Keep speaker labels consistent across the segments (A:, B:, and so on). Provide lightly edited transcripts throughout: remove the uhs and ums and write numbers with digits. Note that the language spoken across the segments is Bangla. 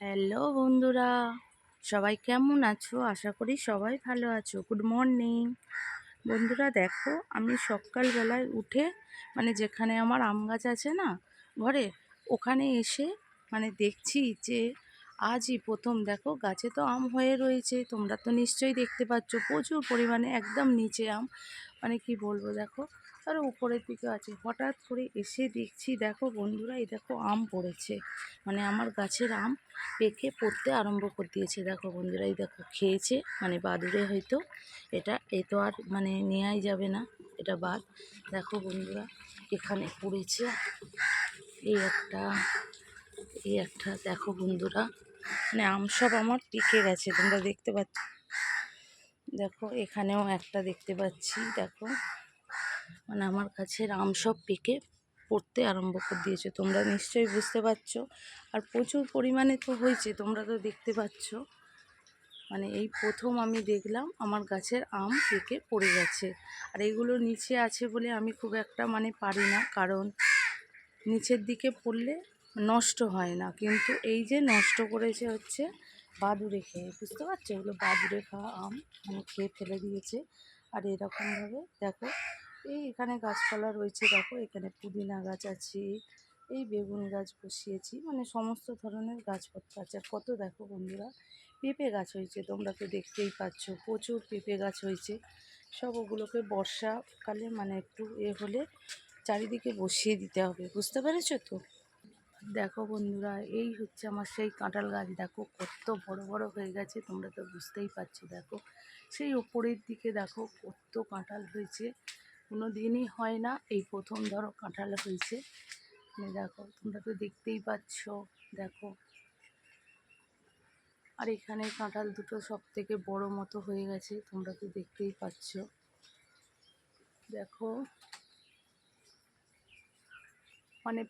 A: হ্যালো বন্ধুরা, সবাই কেমন আছো? আশা করি সবাই ভালো আছো। গুড মর্নিং বন্ধুরা। দেখো, আমি সকালবেলায় উঠে যেখানে আমার আম গাছ আছে না ঘরে, ওখানে এসে দেখছি যে আজই প্রথম দেখো গাছে তো আম হয়ে রয়েছে। তোমরা তো নিশ্চয়ই দেখতে পাচ্ছ প্রচুর পরিমাণে, একদম নিচে আম, কি বলবো, দেখো আর উপরের দিকে আছে। হঠাৎ করে এসে দেখছি, দেখো বন্ধুরা, এই দেখো আম পড়েছে, আমার গাছের আম পেকে পড়তে আরম্ভ করে দিয়েছে। দেখো বন্ধুরা, এই দেখো খেয়েছে, বাদুড়ে হয়তো। এ তো আর নেওয়াই যাবে না, এটা বাদ। দেখো বন্ধুরা, এখানে পড়েছে এই একটা, দেখো বন্ধুরা, আম সব আমার পেকে গেছে, তোমরা দেখতে পাচ্ছ। দেখো এখানেও একটা দেখতে পাচ্ছি। দেখো আমার গাছের আম সব পেকে পড়তে আরম্ভ করে দিয়েছে, তোমরা নিশ্চয়ই বুঝতে পারছো। আর প্রচুর পরিমাণে তো হয়েছে, তোমরা তো দেখতে পাচ্ছ। এই প্রথম আমি দেখলাম আমার গাছের আম পেকে পড়ে গেছে। আর এগুলো নিচে আছে বলে আমি খুব একটা পারি না, কারণ নিচের দিকে পড়লে নষ্ট হয় না, কিন্তু এই যে নষ্ট করেছে হচ্ছে বাদুড়ে খেয়ে, বুঝতে পারছো? এগুলো বাদুড়ে খাওয়া আম খেয়ে ফেলে দিয়েছে। আর এরকমভাবে দেখো এখানে গাছপালা রয়েছে। দেখো এখানে পুদিনা গাছ আছে, এই বেগুন গাছ বসিয়েছি, সমস্ত ধরনের গাছপত্র আছে। আর কত দেখো বন্ধুরা, পেঁপে গাছ হয়েছে, তোমরা তো দেখতেই পাচ্ছ প্রচুর পেঁপে গাছ হয়েছে। সব ওগুলোকে বর্ষাকালে একটু হলে চারিদিকে বসিয়ে দিতে হবে, বুঝতে পেরেছো তো? দেখো বন্ধুরা, এই হচ্ছে আমার সেই কাঁঠাল গাছ। দেখো কত বড় বড় হয়ে গেছে, তোমরা তো বুঝতেই পারছো। দেখো সেই উপরের দিকে দেখো কত কাঁঠাল হয়েছে, কোনো দিনই হয় না, এই প্রথম ধরো কাঁঠাল হয়েছে। দেখো তোমরা তো দেখতেই পাচ্ছ। দেখো আর এখানে কাঁঠাল দুটো সব থেকে বড় মতো হয়ে গেছে, তোমরা তো দেখতেই পাচ্ছ। দেখো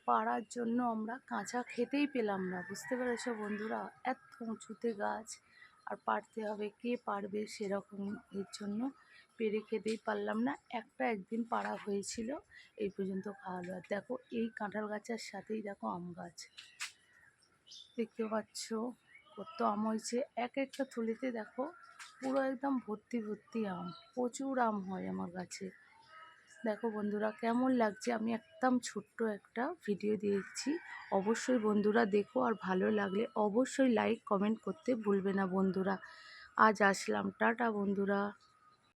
A: পাড়ার জন্য আমরা কাঁচা খেতেই পেলাম না, বুঝতে পেরেছো বন্ধুরা? এত উঁচুতে গাছ, আর পারতে হবে, কে পারবে সেরকম, এর জন্য পেরে খেতেই পারলাম না। একদিন পাড়া হয়েছিল, এই পর্যন্ত খাওয়া হলো। আর দেখো এই কাঁঠাল গাছের সাথেই দেখো আম গাছ, দেখতে পাচ্ছ কত আম হয়েছে। এক একটা থলিতে দেখো পুরো একদম ভর্তি ভর্তি আম, প্রচুর আম হয় আমার গাছে। দেখো বন্ধুরা, কেমন লাগছে, আমি একদম ছোট্ট একটা ভিডিও দিয়েছি, অবশ্যই বন্ধুরা দেখো। আর ভালো লাগলে অবশ্যই লাইক কমেন্ট করতে ভুলবে না বন্ধুরা। আজ আসলাম, টাটা বন্ধুরা।